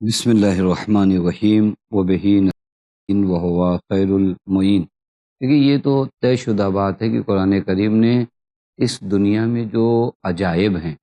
بسم اللہ الرحمن الرحیم وبہ نستعین وہو خیر المعین۔ دیکھیے یہ تو طے شدہ بات ہے کہ قرآن کریم نے اس دنیا میں جو عجائب ہیں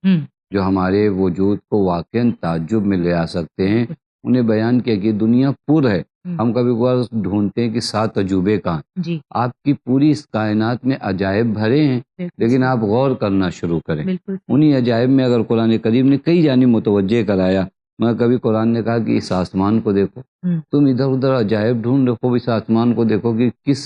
جو ہمارے وجود کو واقعاً تعجب میں لے آ سکتے ہیں انہیں بیان کیا کہ دنیا پر ہے۔ ہم کبھی کبھار ڈھونڈتے ہیں کہ 7 عجوبے کہاں جی آپ کی پوری اس کائنات میں عجائب بھرے ہیں، لیکن آپ غور کرنا شروع کریں۔ بالکل انہی عجائب میں اگر قرآن کریم نے کئی جانب متوجہ کرایا، میں کبھی قرآن نے کہا کہ اس آسمان کو دیکھو، تم ادھر ادھر عجائب ڈھونڈ رکھو، اس آسمان کو دیکھو کہ کس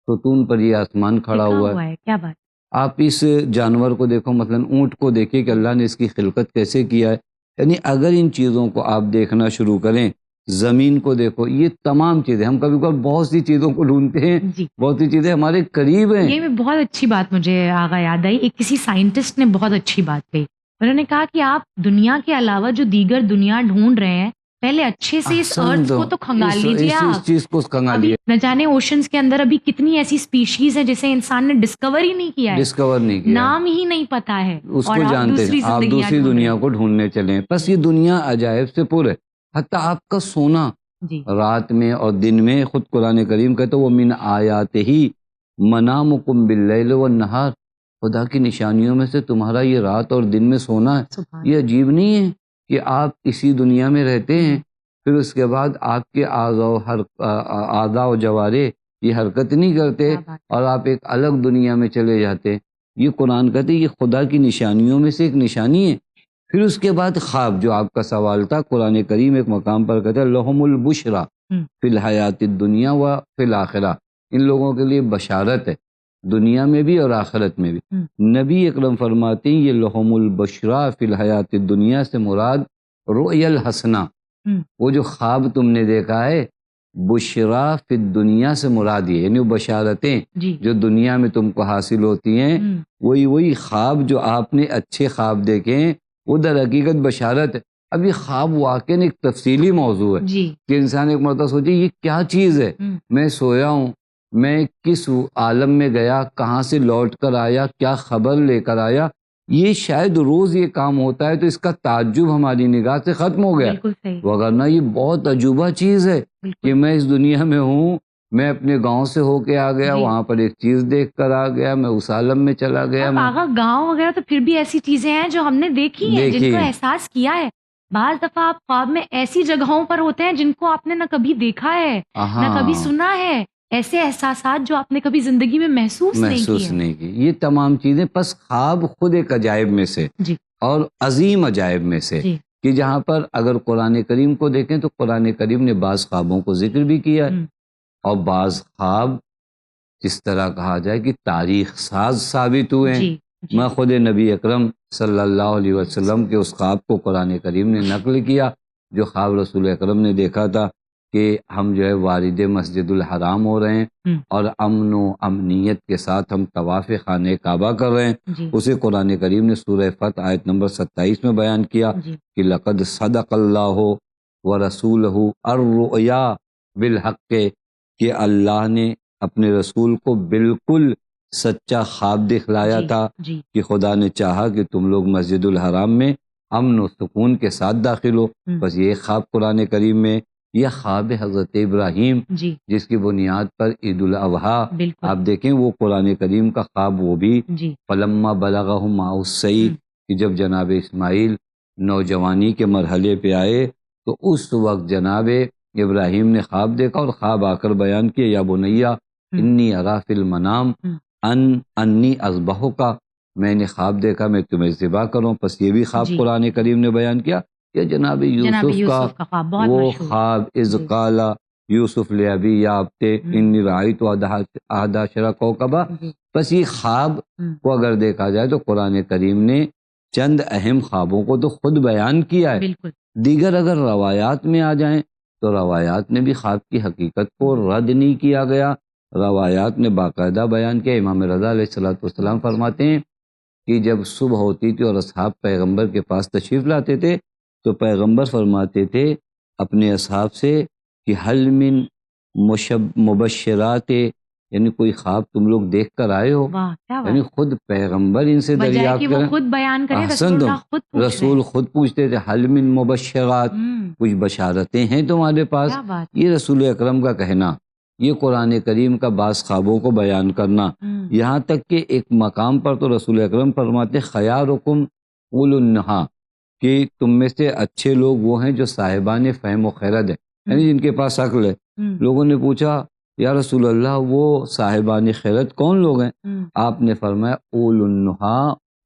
ستون پر یہ آسمان کھڑا ہوا ہے۔ کیا بات آپ اس جانور کو دیکھو، مثلا اونٹ کو دیکھیں کہ اللہ نے اس کی خلقت کیسے کیا ہے۔ یعنی اگر ان چیزوں کو آپ دیکھنا شروع کریں، زمین کو دیکھو، یہ تمام چیزیں ہم کبھی کبھی بہت سی چیزوں کو ڈھونڈتے ہیں، جی بہت سی چیزیں ہمارے قریب ہیں۔ یہ میں بہت اچھی بات مجھے آغا یاد آئی، ایک کسی سائنٹسٹ نے بہت اچھی بات کہی، انہوں نے کہا کہ آپ دنیا کے علاوہ جو دیگر دنیا ڈھونڈ رہے ہیں، پہلے اچھے سے اس ارتھ کو تو کھنگال لیجیے اس آپ۔ چیز کو ابھی کھنگالیے، نہ جانے اوشنز کے اندر ابھی کتنی ایسی سپیشیز ہیں جسے انسان نے ڈسکور ہی نہیں کیا ہے، ڈسکور نہیں کیا ہے، نام ہی نہیں پتا ہے، اس اور کو آپ جانتے ہیں، دوسری آپ زندگیاں دوسری ڈھونڈ رہے دنیا کو ڈھونڈنے چلیں۔ بس یہ دنیا عجائب سے پر ہے، حتیٰ آپ کا سونا ہیں۔ جی رات میں اور دن میں، خود قرآن کریم کہتا ہے وَمِنْ آیَاتِهِ مَنَامُكُمْ بِاللَّيْلِ وَالنَّهَارِ، خدا کی نشانیوں میں سے تمہارا یہ رات اور دن میں سونا ہے۔ سبحان یہ عجیب نہیں ہے کہ آپ اسی دنیا میں رہتے ہیں، پھر اس کے بعد آپ کے اعضاء و جوارے یہ حرکت نہیں کرتے کیا بات ہے۔ اور آپ ایک الگ دنیا میں چلے جاتے ہیں۔ یہ قرآن کہتے ہیں یہ خدا کی نشانیوں میں سے ایک نشانی ہے۔ پھر اس کے بعد خواب، جو آپ کا سوال تھا، قرآن کریم ایک مقام پر کہتا ہے لہم البشریٰ فی الحیات الدنیا و فی الآخرہ، ان لوگوں کے لیے بشارت ہے دنیا میں بھی اور آخرت میں بھی۔ نبی اکرم فرماتے ہیں یہ لہم البشریٰ فی الحیات الدنیا سے مراد رؤیا الحسنہ، وہ جو خواب تم نے دیکھا ہے، بشریٰ فی الدنیا سے مراد یہ، یعنی وہ بشارتیں جی جو دنیا میں تم کو حاصل ہوتی ہیں، وہی خواب جو آپ نے اچھے خواب دیکھے ہیں، وہ در حقیقت بشارت ہے۔ اب یہ خواب واقعاً ایک تفصیلی موضوع ہے جی کہ انسان ایک مرتبہ سوچے یہ کیا چیز ہے، میں سویا ہوں، میں کس عالم میں گیا، کہاں سے لوٹ کر آیا، کیا خبر لے کر آیا۔ یہ شاید روز یہ کام ہوتا ہے تو اس کا تعجب ہماری نگاہ سے ختم ہو گیا، بالکل صحیح، وگرنہ یہ بہت عجوبہ چیز ہے بالکل کہ میں اس دنیا میں ہوں، میں اپنے گاؤں سے ہو کے آ گیا، جی۔ وہاں پر ایک چیز دیکھ کر آ گیا، میں اس عالم میں چلا گیا۔ اور میں آغا گاؤں وغیرہ تو پھر بھی ایسی چیزیں ہیں جو ہم نے دیکھی ہیں، جن کو احساس کیا ہے۔ بعض دفعہ آپ خواب میں ایسی جگہوں پر ہوتے ہیں جن کو آپ نے نہ کبھی دیکھا ہے نہ کبھی سنا ہے، ایسے احساسات جو آپ نے کبھی زندگی میں محسوس نہیں کی۔ یہ تمام چیزیں پس خواب خود ایک عجائب میں سے جی اور عظیم عجائب میں سے، جی کہ جہاں پر اگر قرآن کریم کو دیکھیں تو قرآن کریم نے بعض خوابوں کو ذکر بھی کیا ہے، اور بعض خواب جس طرح کہا جائے کہ تاریخ ساز ثابت ہوئے ہیں۔ جی جی میں خود نبی اکرم صلی اللہ علیہ وسلم کے اس خواب کو قرآن کریم نے نقل کیا، جو خواب رسول اکرم نے دیکھا تھا کہ ہم جو ہے وارد مسجد الحرام ہو رہے ہیں اور امن و امنیت کے ساتھ ہم طواف خانہ کعبہ کر رہے ہیں۔ جی اسے قرآن کریم نے سورہ فتح آیت نمبر 27 میں بیان کیا جی کہ لقد صدق اللہ ورسولہ الرؤیا بالحق، کہ اللہ نے اپنے رسول کو بالکل سچا خواب دکھلایا جی تھا جی کہ خدا نے چاہا کہ تم لوگ مسجد الحرام میں امن و سکون کے ساتھ داخل ہو۔ بس یہ خواب قرآن کریم میں، یہ خواب حضرت ابراہیم جی جس کی بنیاد پر عید الاضحیٰ بالکل آپ دیکھیں، وہ قرآن کریم کا خواب، وہ بھی جی فلما بلغہم ماء السعی، کہ جب جناب اسماعیل نوجوانی کے مرحلے پہ آئے تو اس وقت جناب ابراہیم نے خواب دیکھا اور خواب آ کر بیان کیا یا بنیا انی ارا فی المنام انی اذبحک، میں نے خواب دیکھا میں تمہیں ذبح کروں۔ پس یہ بھی خواب جی قرآن کریم نے بیان کیا کہ جناب یوسف کا خواب بہت وہ مشہور خواب اذ جی قال یوسف لابی یا ابتے انی رأیت احد عشر کوکبا۔ جی بس یہ خواب کو اگر دیکھا جائے تو قرآن کریم نے چند اہم خوابوں کو تو خود بیان کیا ہے، بالکل دیگر اگر روایات میں آ جائیں تو روایات نے بھی خواب کی حقیقت کو رد نہیں کیا گیا، روایات نے باقاعدہ بیان کیا۔ امام رضا علیہ السلام فرماتے ہیں کہ جب صبح ہوتی تھی اور اصحاب پیغمبر کے پاس تشریف لاتے تھے تو پیغمبر فرماتے تھے اپنے اصحاب سے کہ حل من مبشرات یعنی کوئی خواب تم لوگ دیکھ کر آئے ہو؟ واہ کیا یعنی بات، خود پیغمبر ان سے بجائے دریافت کہ وہ کریں. خود بیان کرے، رسول احسن اللہ خود پوچھ رہے رسول خود پوچھتے تھے حل من مبشرات، ہیں۔ کچھ بشارتیں ہیں تمہارے پاس؟ کیا بات، یہ رسول اکرم کا کہنا، یہ قرآن کریم کا بعض خوابوں کو بیان کرنا، یہاں تک کہ ایک مقام پر تو رسول اکرم فرماتے خیارکم اولو النہا، کہ تم میں سے اچھے لوگ وہ ہیں جو صاحبان فہم و خیرت ہیں، یعنی جن کے پاس عقل ہے. لوگوں نے پوچھا یا رسول اللہ وہ صاحبان خیرت کون لوگ ہیں؟ آپ نے فرمایا اول النہا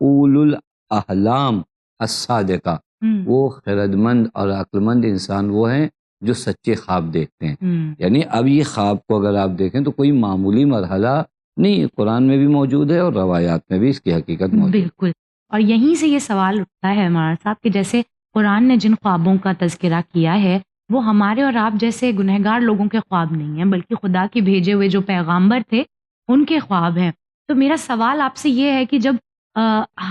اول الاحلام الصادقہ، وہ خیرت مند اور عقل مند انسان وہ ہیں جو سچے خواب دیکھتے ہیں. یعنی اب یہ خواب کو اگر آپ دیکھیں تو کوئی معمولی مرحلہ نہیں، قرآن میں بھی موجود ہے اور روایات میں بھی اس کی حقیقت موجود ہے. بالکل، اور یہیں سے یہ سوال اٹھتا ہے ہمارا صاحب کہ جیسے قرآن نے جن خوابوں کا تذکرہ کیا ہے وہ ہمارے اور آپ جیسے گنہگار لوگوں کے خواب نہیں ہیں، بلکہ خدا کے بھیجے ہوئے جو پیغامبر تھے ان کے خواب ہیں. تو میرا سوال آپ سے یہ ہے کہ جب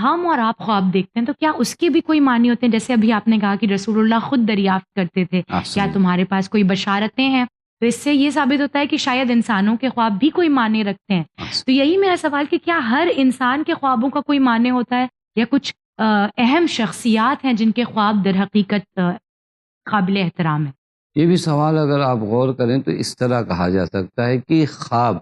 ہم اور آپ خواب دیکھتے ہیں تو کیا اس کے بھی کوئی معنی ہوتے ہیں؟ جیسے ابھی آپ نے کہا کہ رسول اللہ خود دریافت کرتے تھے، کیا تمہارے پاس کوئی بشارتیں ہیں؟ تو اس سے یہ ثابت ہوتا ہے کہ شاید انسانوں کے خواب بھی کوئی معنی رکھتے ہیں. تو یہی میرا سوال کہ کیا ہر انسان کے خوابوں کا کوئی معنی ہوتا ہے یا کچھ اہم شخصیات ہیں جن کے خواب در حقیقت قابل احترام ہیں؟ یہ بھی سوال اگر آپ غور کریں تو اس طرح کہا جا سکتا ہے کہ خواب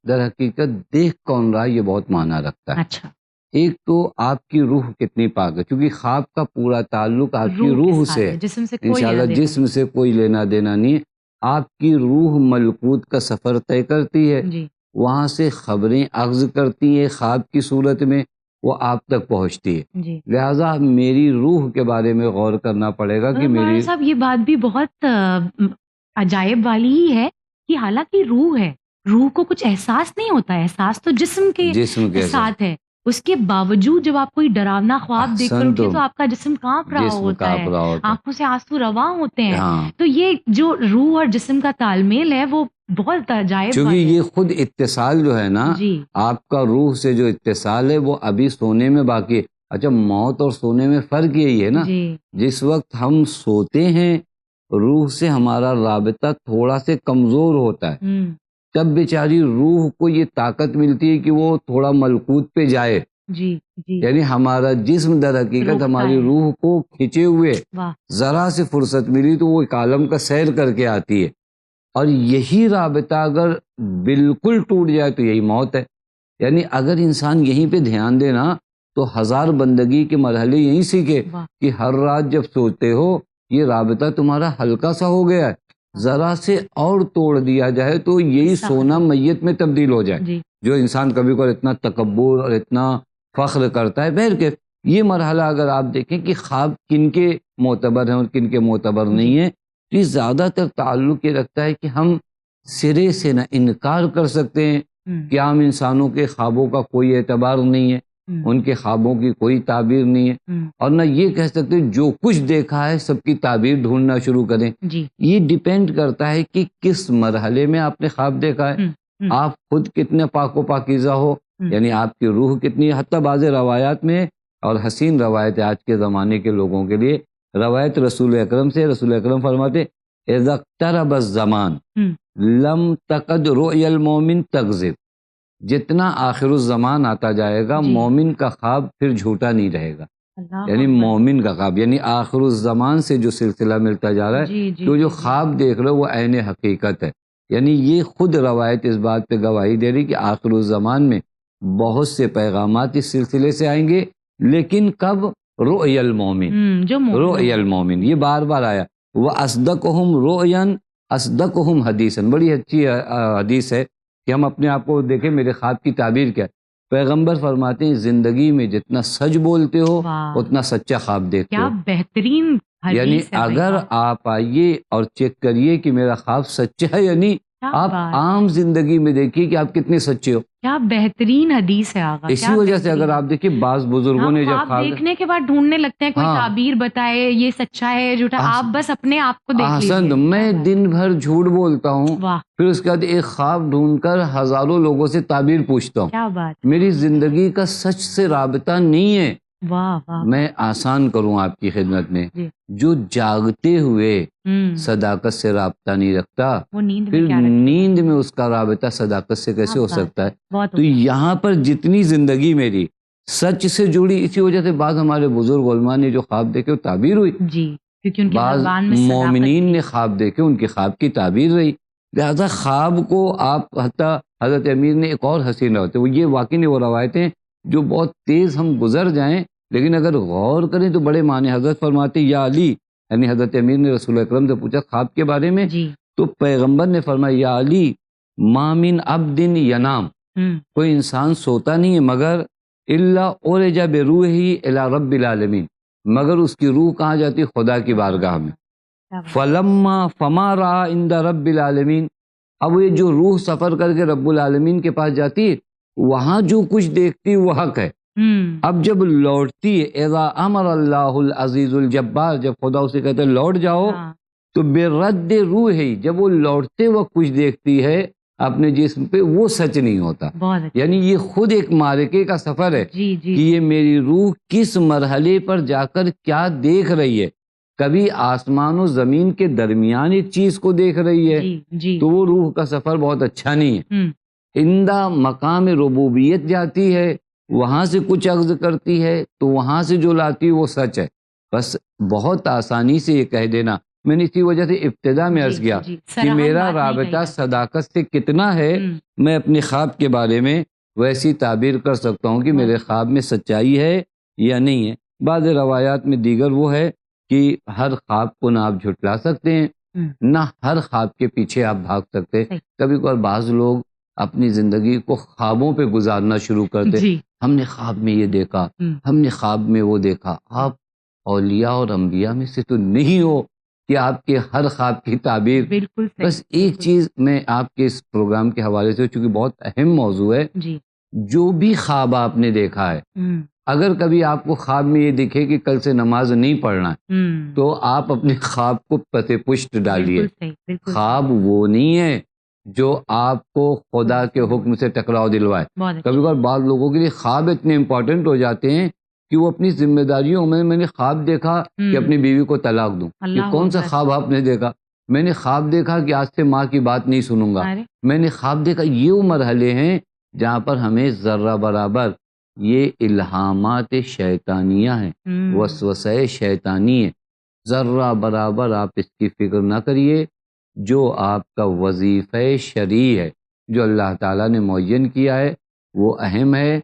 در حقیقت دیکھ کون رہا ہے یہ بہت معنی رکھتا ہے. اچھا، ایک تو آپ کی روح کتنی پاک ہے، کیونکہ خواب کا پورا تعلق آپ کی روح سے ہے، جسم سے انشاءاللہ جسم سے کوئی لینا دینا نہیں ہے. آپ کی روح ملکوت کا سفر طے کرتی ہے، وہاں سے خبریں اخذ کرتی ہیں خواب کی صورت میں، وہ آپ تک پہنچتی ہے. لہٰذا میری روح کے بارے میں غور کرنا پڑے گا کہ میری صاحب یہ بات بھی بہت عجائب والی ہی ہے کہ حالانکہ روح ہے، روح کو کچھ احساس نہیں ہوتا، احساس تو جسم کے ساتھ ہے، اس کے باوجود جب آپ کوئی ڈراونا خواب دیکھ کر اٹھے تو آپ کا جسم کانپ رہا ہوتا ہے، آنکھوں سے آنسو رواں ہوتے ہیں. تو یہ جو روح اور جسم کا تال میل ہے وہ بہت عجائب، کیونکہ یہ خود اتصال جو ہے نا، آپ کا روح سے جو اتصال ہے وہ ابھی سونے میں باقی ہے. اچھا، موت اور سونے میں فرق یہی ہے نا، جس وقت ہم سوتے ہیں روح سے ہمارا رابطہ تھوڑا سے کمزور ہوتا ہے، تب بیچاری روح کو یہ طاقت ملتی ہے کہ وہ تھوڑا ملکوت پہ جائے. یعنی ہمارا جسم در حقیقت ہماری روح کو کھینچے ہوئے، ذرا سے فرصت ملی تو وہ ایک عالم کا سیر کر کے آتی ہے. اور یہی رابطہ اگر بالکل ٹوٹ جائے تو یہی موت ہے. یعنی اگر انسان یہیں پہ دھیان دے نا تو 1000 بندگی کے مرحلے یہیں سیکھے کہ ہر رات جب سوتے ہو یہ رابطہ تمہارا ہلکا سا ہو گیا ہے، ذرا سے اور توڑ دیا جائے تو یہی سونا میت میں تبدیل ہو جائے. جو انسان کبھی کبھی اتنا تکبر اور اتنا فخر کرتا ہے. بہرکیف یہ مرحلہ اگر آپ دیکھیں کہ خواب کن کے معتبر ہیں اور کن کے معتبر نہیں ہیں، تو یہ زیادہ تر تعلق یہ رکھتا ہے کہ ہم سرے سے نہ انکار کر سکتے ہیں کہ عام انسانوں کے خوابوں کا کوئی اعتبار نہیں ہے، ان کے خوابوں کی کوئی تعبیر نہیں ہے، اور نہ یہ کہہ سکتے جو کچھ دیکھا ہے سب کی تعبیر ڈھونڈنا شروع کریں. یہ ڈیپینڈ کرتا ہے کہ کس مرحلے میں آپ نے خواب دیکھا ہے، آپ خود کتنے پاک و پاکیزہ ہو، یعنی آپ کی روح کتنی. حتیٰ بعض روایات میں، اور حسین روایت آج کے زمانے کے لوگوں کے لیے، روایت رسول اکرم سے، رسول اکرم فرماتے اذا اقترب الزمان لم تقد رؤیا المومن تکذب. جتنا آخر الزمان آتا جائے گا مومن کا خواب پھر جھوٹا نہیں رہے گا. یعنی مومن کا خواب، یعنی آخر الزمان سے جو سلسلہ ملتا جا رہا ہے، تو جو خواب دیکھ رہے وہ عین حقیقت ہے. یعنی یہ خود روایت اس بات پہ گواہی دے رہی کہ آخر الزمان میں بہت سے پیغامات اس سلسلے سے آئیں گے، لیکن کب؟ رؤیا المومن، رؤیا المومن یہ بار بار آیا. وَأَصْدَقُهُمْ رُؤْيًا أَصْدَقُهُمْ حَدِيثًا. بڑی اچھی حدیث ہے کہ ہم اپنے آپ کو دیکھیں میرے خواب کی تعبیر کیا ہے. پیغمبر فرماتے ہیں زندگی میں جتنا سچ بولتے ہو اتنا سچا خواب دیکھتے ہو. کیا بہترین حدیث یعنی ہے. اگر آپ آئیے اور چیک کریے کہ میرا خواب سچا ہے یا نہیں، آپ عام زندگی میں دیکھیے کہ آپ کتنے سچے ہو. کیا بہترین حدیث ہے آقا. اسی وجہ سے اگر آپ دیکھیں بعض بزرگوں نے جب خواب دیکھنے کے بعد ڈھونڈنے لگتے ہیں کوئی تعبیر بتائے یہ سچا ہے جھوٹا، آپ بس اپنے آپ کو دیکھ لیجیے. میں دن بھر جھوٹ بولتا ہوں، پھر اس کے بعد ایک خواب ڈھونڈ کر ہزاروں لوگوں سے تعبیر پوچھتا ہوں. کیا بات. میری زندگی کا سچ سے رابطہ نہیں ہے، واہ واہ، میں آسان کروں آپ کی خدمت میں، جی جو جاگتے ہوئے صداقت سے رابطہ نہیں رکھتا، وہ نیند میں پھر کیا رکھے گا؟ نیند میں اس کا رابطہ صداقت سے کیسے ہو کیا بات سکتا ہے؟ بہت تو یہاں پر جتنی زندگی میری سچ سے جڑی، اسی وجہ سے بعض ہمارے بزرگ علماء نے جو خواب دیکھے وہ تعبیر ہوئی، جی، کیونکہ ان کی بعض زبان میں صداقت مومنین تھی۔ نے خواب دیکھے ان کی خواب کی تعبیر رہی۔ لہذا خواب کو آپ، حتیٰ حضرت امیر نے ایک اور حسین روایت، وہ یہ واقعی نہیں، وہ روایتیں جو بہت تیز ہم گزر جائیں لیکن اگر غور کریں تو بڑے معنی۔ حضرت فرماتے یا علی، یعنی حضرت امیر نے رسول اکرم سے پوچھا خواب کے بارے میں، جی تو پیغمبر نے فرمایا یا علی ما من عبد ینام، کوئی انسان سوتا نہیں ہے مگر الا اورج بروحہ الی رب العالمین، مگر اس کی روح کہاں جاتی ہے؟ خدا کی بارگاہ میں۔ فما رأى عند رب العالمین، اب یہ جو روح سفر کر کے رب العالمین کے پاس جاتی ہے، وہاں جو کچھ دیکھتی وہ حق ہے۔ اب جب لوٹتی ہے، اذا امر اللہ العزیز الجبار، جب خدا اسے کہتے ہیں لوٹ جاؤ، تو بے رد روح ہے، جب وہ لوٹتے وقت کچھ دیکھتی ہے اپنے جسم پہ، وہ سچ نہیں ہوتا۔ یعنی یہ خود ایک معرکے کا سفر ہے کہ یہ میری روح کس مرحلے پر جا کر کیا دیکھ رہی ہے۔ کبھی آسمان و زمین کے درمیان ایک چیز کو دیکھ رہی ہے تو وہ روح کا سفر بہت اچھا نہیں ہے۔ عندہ مقام ربوبیت جاتی ہے، وہاں سے کچھ عرض کرتی ہے تو وہاں سے جو لاتی ہے وہ سچ ہے۔ بس بہت آسانی سے یہ کہہ دینا، میں نے اسی وجہ سے ابتدا میں عرض کیا کہ میرا رابطہ صداقت سے کتنا ہے، میں اپنے خواب کے بارے میں ویسی تعبیر کر سکتا ہوں کہ میرے خواب میں سچائی ہے یا نہیں ہے۔ بعض روایات میں دیگر وہ ہے کہ ہر خواب کو نہ آپ جھٹلا سکتے ہیں، نہ ہر خواب کے پیچھے آپ بھاگ سکتے۔ کبھی کبھار بعض لوگ اپنی زندگی کو خوابوں پہ گزارنا شروع کرتے، ہم نے خواب میں یہ دیکھا، ہم نے خواب میں وہ دیکھا۔ آپ اولیاء اور انبیاء میں سے تو نہیں ہو کہ آپ کے ہر خواب کی تعبیر۔ بس ایک چیز میں آپ کے اس پروگرام کے حوالے سے، چونکہ بہت اہم موضوع ہے، جو بھی خواب آپ نے دیکھا ہے، اگر کبھی آپ کو خواب میں یہ دکھے کہ کل سے نماز نہیں پڑھنا ہے تو آپ اپنے خواب کو پتے پشت ڈالیے۔ خواب وہ نہیں ہے جو آپ کو خدا کے حکم سے ٹکراؤ دلوائے۔ کبھی کبھار بعض لوگوں کے لیے خواب اتنے امپورٹنٹ ہو جاتے ہیں کہ وہ اپنی ذمہ داریوں میں نے خواب دیکھا کہ اپنی بیوی کو طلاق دوں۔ یہ کون سا خواب آپ نے دیکھا؟ میں نے خواب دیکھا کہ آج سے ماں کی بات نہیں سنوں گا۔ میں نے خواب دیکھا۔ یہ وہ مرحلے ہیں جہاں پر ہمیں ذرہ برابر یہ الہامات شیطانیہ ہیں، وسوسہ شیطانی ہے، ذرہ برابر آپ اس کی فکر نہ کریے۔ جو آپ کا وظیفہ شرعی ہے، جو اللہ تعالیٰ نے معین کیا ہے، وہ اہم ہے۔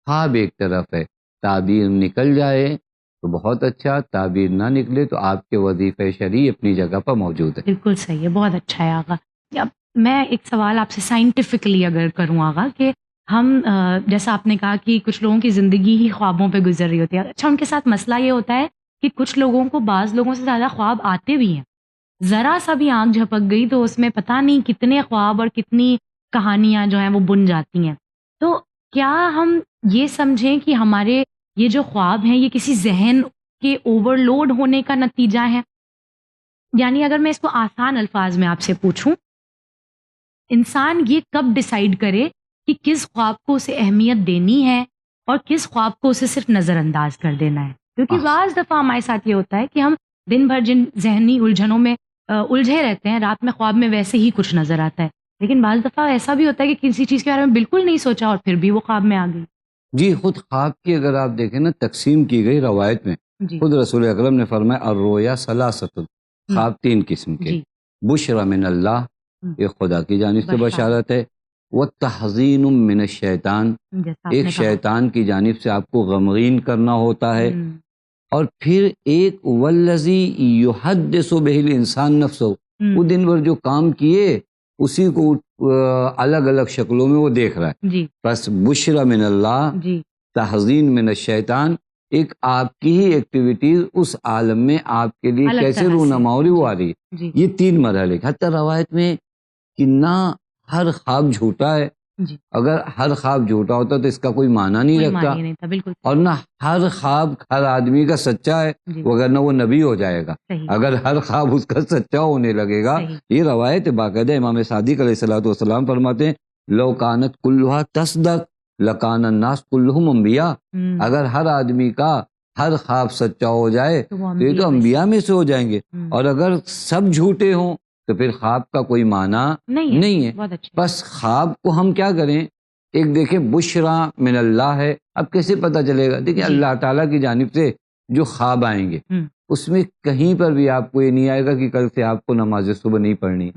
خواب ایک طرف ہے، تعبیر نکل جائے تو بہت اچھا، تعبیر نہ نکلے تو آپ کے وظیفہ شرعی اپنی جگہ پر موجود ہے۔ بالکل صحیح ہے، بہت اچھا ہے آغا۔ اب میں ایک سوال آپ سے سائنٹیفکلی اگر کروں آغا، کہ ہم جیسا آپ نے کہا کہ کچھ لوگوں کی زندگی ہی خوابوں پہ گزر رہی ہوتی ہے، اچھا ان کے ساتھ مسئلہ یہ ہوتا ہے کہ کچھ لوگوں کو بعض لوگوں سے زیادہ خواب آتے بھی ہیں، ذرا سا بھی آنکھ جھپک گئی تو اس میں پتہ نہیں کتنے خواب اور کتنی کہانیاں جو ہیں وہ بن جاتی ہیں۔ تو کیا ہم یہ سمجھیں کہ ہمارے یہ جو خواب ہیں یہ کسی ذہن کے اوور لوڈ ہونے کا نتیجہ ہے؟ یعنی اگر میں اس کو آسان الفاظ میں آپ سے پوچھوں، انسان یہ کب ڈیسائیڈ کرے کہ کس خواب کو اسے اہمیت دینی ہے اور کس خواب کو اسے صرف نظر انداز کر دینا ہے؟ کیونکہ بعض دفعہ ہمارے ساتھ یہ ہوتا ہے کہ ہم دن بھر جن ذہنی الجھنوں میں الجھے رہتے ہیں، رات میں خواب میں ویسے ہی کچھ نظر آتا ہے، لیکن بعض دفعہ ایسا بھی ہوتا ہے کہ کسی چیز کے بارے میں بالکل نہیں سوچا اور پھر بھی وہ خواب میں آ گئی۔ جی، خود خواب کی اگر آپ دیکھیں نا، تقسیم کی گئی روایت میں، خود رسول اکرم نے فرمایا الرؤیا ثلاثۃ، خواب تین قسم کے، بشری من اللہ، یہ خدا کی جانب سے بشارت ہے، والتحزین من الشیطان، ایک شیطان کی جانب سے آپ کو غمگین کرنا ہوتا ہے، اور پھر ایک والذی یحدث بہ الانسان نفسہ، وہ دن بھر جو کام کیے اسی کو الگ الگ شکلوں میں وہ دیکھ رہا ہے۔ بس بشری من اللہ، تحزین من الشیطان، ایک آپ کی ہی ایکٹیویٹیز اس عالم میں آپ کے لیے کیسے رونمائی وہ آ رہی ہے۔ یہ تین مرحلے، حتی روایت میں کہ نہ ہر خواب جھوٹا ہے، اگر ہر خواب جھوٹا ہوتا تو اس کا کوئی معنی نہیں رکھتا، اور نہ ہر خواب ہر آدمی کا سچا ہے، وگرنہ وہ نبی ہو جائے گا اگر ہر خواب اس کا سچا ہونے لگے گا۔ یہ روایت باقاعدہ امام صادق علیہ الصلوۃ والسلام فرماتے ہیں لو کانت کلھا تصدق، لکان الناس کلہم انبیاء، اگر ہر آدمی کا ہر خواب سچا ہو جائے تو یہ تو انبیاء میں سے ہو جائیں گے، اور اگر سب جھوٹے ہوں تو پھر خواب کا کوئی معنی نہیں ہے۔ بس خواب کو ہم کیا کریں، ایک دیکھیں بشرا من اللہ ہے، اب کیسے پتہ چلے گا؟ دیکھیں اللہ تعالیٰ کی جانب سے جو خواب آئیں گے اس میں کہیں پر بھی آپ کو یہ نہیں آئے گا کہ کل سے آپ کو نماز صبح نہیں پڑھنی،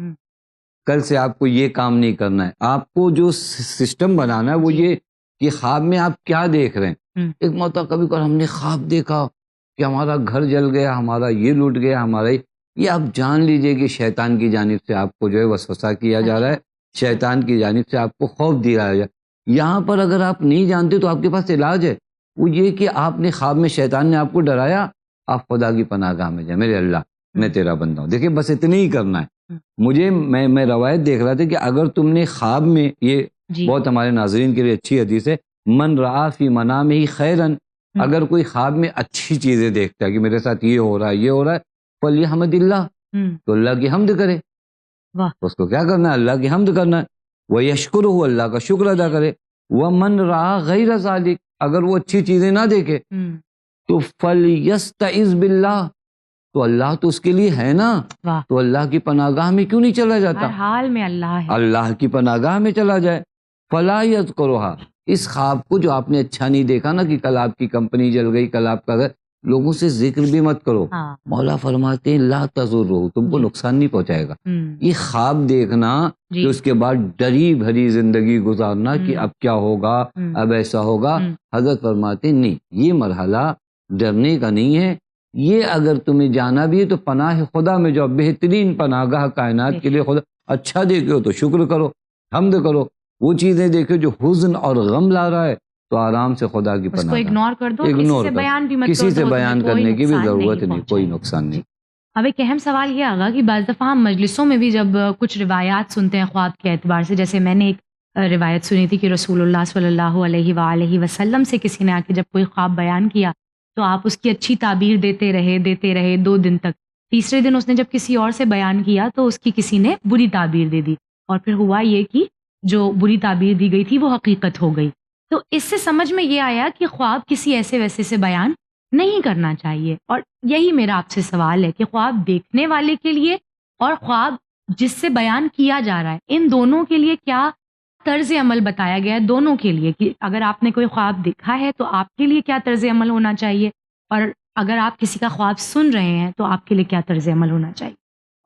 کل سے آپ کو یہ کام نہیں کرنا ہے۔ آپ کو جو سسٹم بنانا ہے وہ یہ کہ خواب میں آپ کیا دیکھ رہے ہیں۔ ایک مرتبہ کبھی کبھار ہم نے خواب دیکھا کہ ہمارا گھر جل گیا، ہمارا یہ لوٹ گیا، ہمارا یہ آپ جان لیجئے کہ شیطان کی جانب سے آپ کو جو ہے وسوسہ کیا جا رہا ہے، شیطان کی جانب سے آپ کو خوف دیا جا رہا ہے۔ یہاں پر اگر آپ نہیں جانتے تو آپ کے پاس علاج ہے، وہ یہ کہ آپ نے خواب میں شیطان نے آپ کو ڈرایا، آپ خدا کی پناہ گاہ میں جائیں، میرے اللہ میں تیرا بندہ ہوں۔ دیکھیں بس اتنا ہی کرنا ہے۔ مجھے میں روایت دیکھ رہا تھا کہ اگر تم نے خواب میں، یہ بہت ہمارے ناظرین کے لیے اچھی حدیث ہے، من رآ فی منامہ خیرن، اگر کوئی خواب میں اچھی چیزیں دیکھتا ہے کہ میرے ساتھ یہ ہو رہا ہے یہ ہو رہا ہے، فلیحمد اللہ، تو اللہ کی حمد کرے۔ اس کو کیا کرنا ہے؟ اللہ کی حمد کرنا ہے۔ ویشکرہ، اللہ کا شکر ادا کرے۔ ومن رآ غیر ذالک، اگر وہ اچھی چیزیں نہ دیکھے تو فلیستعذ باللہ، تو اللہ تو اس کے لیے ہے نا، تو اللہ کی پناہ گاہ میں کیوں نہیں چلا جاتا؟ ہر حال میں اللہ ہے، اللہ کی پناہ گاہ میں چلا جائے۔ فلا یذکرھا، اس خواب کو جو آپ نے اچھا نہیں دیکھا نا کہ کل آپ کی کمپنی جل گئی، کل آپ کا گھر، لوگوں سے ذکر بھی مت کرو۔ مولا فرماتے ہیں لا تضرہ، تم کو نقصان نہیں پہنچائے گا۔ یہ خواب دیکھنا کہ اس کے بعد ڈری بھری زندگی گزارنا کہ اب کیا ہوگا، اب ایسا ہوگا، حضرت فرماتے ہیں نہیں، یہ مرحلہ ڈرنے کا نہیں ہے۔ یہ اگر تمہیں جانا بھی ہے تو پناہ خدا میں جاؤ، بہترین پناہ گاہ کائنات کے لیے خدا۔ اچھا دیکھو تو شکر کرو، حمد کرو۔ وہ چیزیں دیکھو جو حزن اور غم لا رہا ہے تو آرام سے خدا کی پناہ گاہ اگنور کر دو، کسی سے بیان کرنے کی بھی ضرورت نہیں، کوئی نقصان نہیں۔ اب ایک اہم سوال یہ آگا کہ بعض دفعہ ہم مجلسوں میں بھی جب کچھ روایات سنتے ہیں خواب کے اعتبار سے، جیسے میں نے ایک روایت سنی تھی کہ رسول اللہ صلی اللہ علیہ وآلہ وسلم سے کسی نے آ کے جب کوئی خواب بیان کیا تو آپ اس کی اچھی تعبیر دیتے رہے 2 دن تک۔ تیسرے دن اس نے جب کسی اور سے بیان کیا تو اس کی کسی نے بری تعبیر دے دی، اور پھر ہوا یہ کہ جو بری تعبیر دی گئی تھی وہ حقیقت ہو گئی۔ تو اس سے سمجھ میں یہ آیا کہ خواب کسی ایسے ویسے سے بیان نہیں کرنا چاہیے، اور یہی میرا آپ سے سوال ہے کہ خواب دیکھنے والے کے لیے اور خواب جس سے بیان کیا جا رہا ہے، ان دونوں کے لیے کیا طرز عمل بتایا گیا ہے؟ دونوں کے لیے کہ اگر آپ نے کوئی خواب دیکھا ہے تو آپ کے لیے کیا طرز عمل ہونا چاہیے، اور اگر آپ کسی کا خواب سن رہے ہیں تو آپ کے لیے کیا طرز عمل ہونا چاہیے؟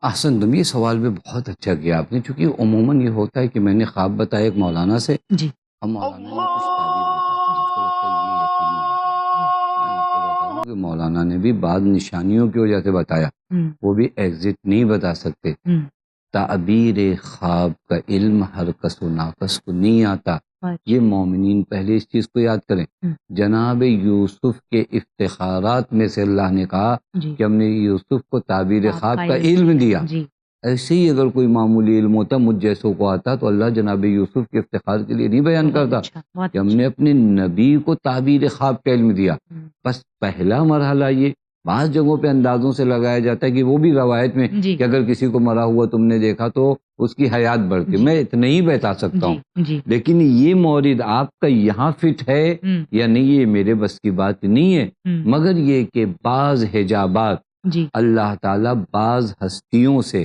احسن، تم یہ سوال بھی بہت اچھا کیا آپ نے، چونکہ عموماً یہ ہوتا ہے کہ میں نے خواب بتایا ایک مولانا سے، جی، ہم مولانا نے کچھ تعبیر بتائی، کہ مولانا نے بھی بعض نشانیوں کی وجہ سے بتایا، وہ بھی ایگزٹ نہیں بتا سکتے۔ تعبیر خواب کا علم ہر کس و ناقص کو نہیں آتا، یہ مومنین پہلے اس چیز کو یاد کریں۔ جناب یوسف کے افتخارات میں سے اللہ نے کہا کہ ہم نے یوسف کو تعبیر خواب کا علم دیا۔ ایسے ہی اگر کوئی معمولی علم ہوتا مجھ جیسوں کو آتا تو اللہ جناب یوسف کے افتخار کے لیے نہیں بیان کرتا کہ ہم نے اپنے نبی کو تعبیر خواب کا علم دیا۔ بس پہلا مرحلہ یہ بعض جگہوں پہ اندازوں سے لگایا جاتا ہے کہ وہ بھی روایت میں کہ اگر کسی کو مرا ہوا تم نے دیکھا تو اس کی حیات بڑھتی، میں اتنا ہی بتا سکتا ہوں، لیکن یہ مورد آپ کا یہاں فٹ ہے یا نہیں یہ میرے بس کی بات نہیں ہے۔ مگر یہ کہ بعض حجابات اللہ تعالیٰ بعض ہستیوں سے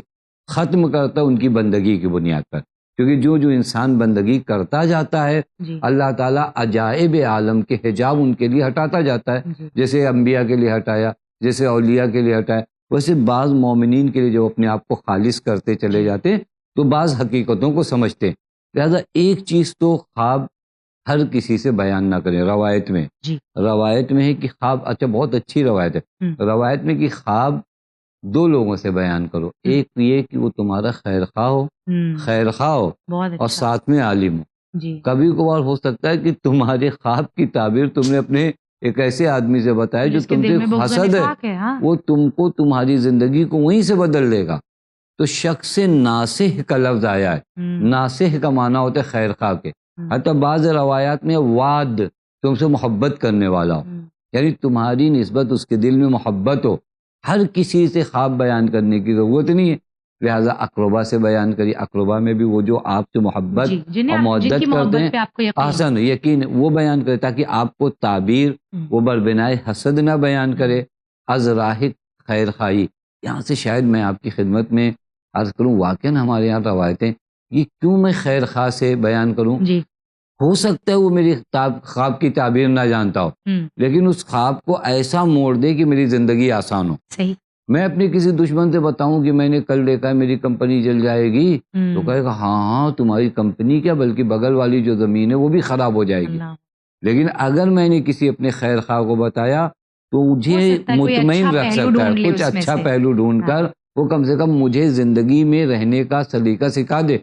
ختم کرتا ہے ان کی بندگی کی بنیاد پر، کیونکہ جو انسان بندگی کرتا جاتا ہے اللہ تعالیٰ عجائب عالم کے حجاب ان کے لیے ہٹاتا جاتا ہے، جیسے انبیاء کے لیے ہٹایا، جیسے اولیاء کے لیے ہٹایا، ویسے بعض مومنین کے لیے جو اپنے آپ کو خالص کرتے چلے جاتے ہیں تو بعض حقیقتوں کو سمجھتے ہیں۔ لہذا ایک چیز تو خواب ہر کسی سے بیان نہ کریں۔ روایت میں ہے کہ خواب، اچھا بہت اچھی روایت ہے، روایت میں کہ خواب 2 لوگوں سے بیان کرو، ایک یہ کہ وہ تمہارا خیر خواہ ہو اور ساتھ میں عالم ہو۔ کبھی کبھار ہو سکتا ہے کہ تمہارے خواب کی تعبیر تم نے اپنے ایک ایسے آدمی سے بتایا جو تم سے حسد ہے، وہ تم کو تمہاری زندگی کو وہیں سے بدل دے گا۔ تو شخص ناصح کا لفظ آیا ہے، ناصح کا معنی ہوتا ہے خیر خواہ کے، حتی بعض روایات میں واد، تم سے محبت کرنے والا ہو، یعنی تمہاری نسبت اس کے دل میں محبت ہو۔ ہر کسی سے خواب بیان کرنے کی ضرورت نہیں ہے، لہٰذا اقربا سے بیان کریے. اقربا میں بھی وہ جو آپ سے محبت اور مودت کرتے ہیں, احسن یقین وہ بیان کرے, تاکہ آپ کو تعبیر وہ بربنائے حسد نہ بیان کرے. از راہ خیر خواہی, یہاں سے شاید میں آپ کی خدمت میں عرض کروں, واقعاً ہمارے یہاں روایتیں یہ کیوں میں خیر خواہ سے بیان کروں. ہو سکتا ہے وہ میری خواب کی تعبیر نہ جانتا ہو, لیکن اس خواب کو ایسا موڑ دے کہ میری زندگی آسان ہو. صحیح. میں اپنے کسی دشمن سے بتاؤں کہ میں نے کل دیکھا ہے میری کمپنی جل جائے گی, تو کہے گا ہاں تمہاری کمپنی کیا بلکہ بغل والی جو زمین ہے وہ بھی خراب ہو جائے گی. لیکن اگر میں نے کسی اپنے خیر خواہ کو بتایا تو مجھے مطمئن رکھ سکتا ہے, کچھ اچھا پہلو ڈھونڈ کر وہ کم سے کم مجھے زندگی میں رہنے کا سلیقہ سکھا دے.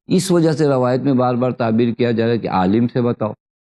اس وجہ سے روایت میں بار بار تعبیر کیا جا رہا ہے کہ عالم سے بتاؤ,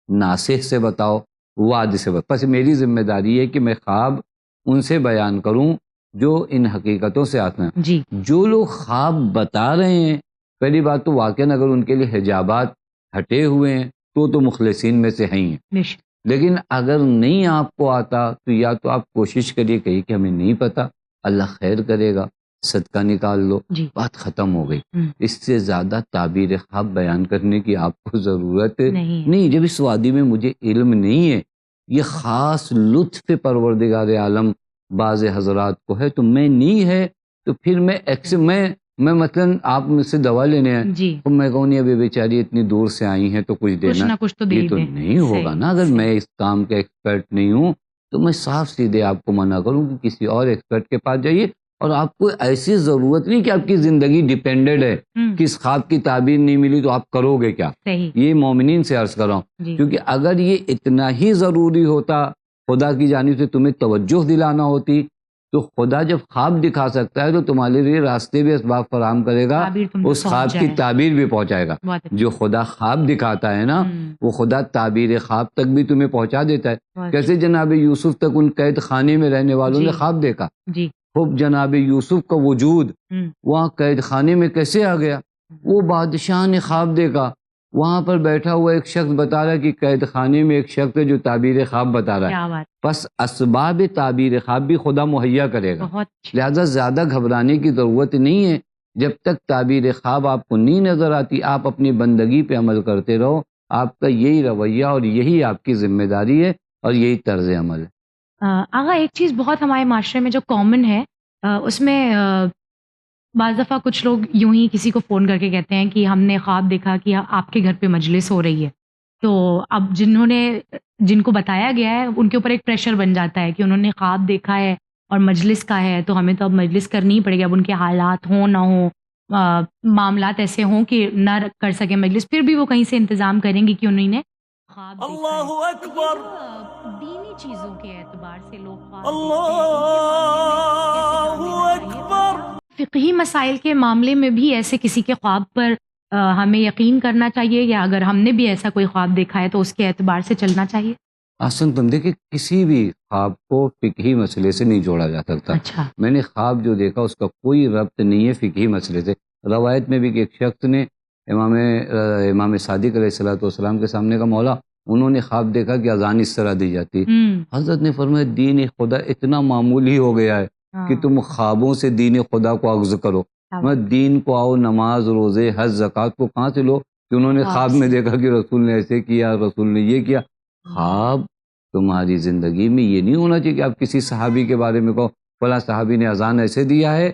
ناصح سے بتاؤ, وعد سے بتاؤ. بس میری ذمہ داری ہے کہ میں خواب ان سے بیان کروں جو ان حقیقتوں سے آتے ہیں. جو لوگ خواب بتا رہے ہیں, پہلی بات تو واقعاً اگر ان کے لیے حجابات ہٹے ہوئے ہیں تو مخلصین میں سے ہیں. لیکن اگر نہیں آپ کو آتا تو یا تو آپ کوشش کریے کہیں کہ ہمیں نہیں پتا, اللہ خیر کرے گا, صدقہ نکال لو, بات ختم ہو گئی. اس سے زیادہ تعبیر خواب بیان کرنے کی آپ کو ضرورت نہیں. جب اس وادی میں مجھے علم نہیں ہے, یہ خاص لطف پروردگار عالم بعض حضرات کو ہے, تو میں نہیں ہے, تو پھر میں مثلا آپ مجھ سے دوا لینے ہیں تو میں کہوں نہیں ابھی بیچاری اتنی دور سے آئی ہیں تو کچھ دینا, یہ تو نہیں ہوگا نا. اگر میں اس کام کا ایکسپرٹ نہیں ہوں تو میں صاف سیدھے آپ کو منع کروں کہ کسی اور ایکسپرٹ کے پاس جائیے. اور آپ کو ایسی ضرورت نہیں کہ آپ کی زندگی ڈیپینڈڈ ہے کہ اس خواب کی تعبیر نہیں ملی تو آپ کرو گے کیا. یہ مومنین سے عرض کر رہا ہوں, کیونکہ اگر یہ اتنا ہی ضروری ہوتا, خدا کی جانب سے تمہیں توجہ دلانا ہوتی, تو خدا جب خواب دکھا سکتا ہے تو تمہارے لیے راستے بھی اسباب فراہم کرے گا, اس خواب کی تعبیر بھی پہنچائے گا. جو خدا خواب دکھاتا ہے نا, وہ خدا تعبیر خواب تک بھی تمہیں پہنچا دیتا ہے. کیسے جناب یوسف تک ان قید خانے میں رہنے والوں نے خواب دیکھا, خوب جناب یوسف کا وجود وہاں قید خانے میں کیسے آ گیا. وہ بادشاہ نے خواب دیکھا, وہاں پر بیٹھا ہوا ایک شخص بتا رہا ہے کہ قید خانے میں ایک شخص ہے جو تعبیر خواب بتا رہا ہے. بس اسباب تعبیر خواب بھی خدا مہیا کرے گا, لہذا زیادہ گھبرانے کی ضرورت نہیں ہے. جب تک تعبیر خواب آپ کو نہیں نظر آتی, آپ اپنی بندگی پہ عمل کرتے رہو. آپ کا یہی رویہ اور یہی آپ کی ذمہ داری ہے اور یہی طرز عمل ہے. آغا ایک چیز بہت ہمارے معاشرے میں جو کامن ہے, اس میں بعض دفعہ کچھ لوگ یوں ہی کسی کو فون کر کے کہتے ہیں کہ ہم نے خواب دیکھا کہ آپ کے گھر پہ مجلس ہو رہی ہے. تو اب جن کو بتایا گیا ہے ان کے اوپر ایک پریشر بن جاتا ہے کہ انہوں نے خواب دیکھا ہے اور مجلس کا ہے, تو ہمیں تو اب مجلس کرنی ہی پڑے گی. اب ان کے حالات ہوں نہ ہوں, معاملات ایسے ہوں کہ نہ کر سکیں مجلس, پھر بھی وہ کہیں سے انتظام کریں گی کہ انہوں نے خواب دیکھا ہے. اللہ اکبر. دینی چیزوں کے اعتبار سے لوگ خواب اکبر. فقہی مسائل کے معاملے میں بھی ایسے کسی کے خواب پر ہمیں یقین کرنا چاہیے, یا اگر ہم نے بھی ایسا کوئی خواب دیکھا ہے تو اس کے اعتبار سے چلنا چاہیے؟ تم دیکھیں کسی بھی خواب کو فقہی مسئلے سے نہیں جوڑا جا سکتا. اچھا. میں نے خواب جو دیکھا اس کا کوئی ربط نہیں ہے فقہی مسئلے سے. روایت میں بھی کہ ایک شخص نے امام صادق علیہ السلام کے سامنے کا مولا, انہوں نے خواب دیکھا کہ اذان اس طرح دی جاتی. حضرت نے فرمایا دین خدا اتنا معمولی ہو گیا ہے کہ تم خوابوں سے دین خدا کو اخذ کرو. میں دین کو آؤ, نماز, روزے, حج, زکوٰۃ کو کہاں سے لو کہ انہوں نے خواب میں دیکھا کہ رسول نے ایسے کیا, رسول نے یہ کیا. خواب تمہاری زندگی میں یہ نہیں ہونا چاہیے کہ آپ کسی صحابی کے بارے میں کہو فلاں صحابی نے اذان ایسے دیا ہے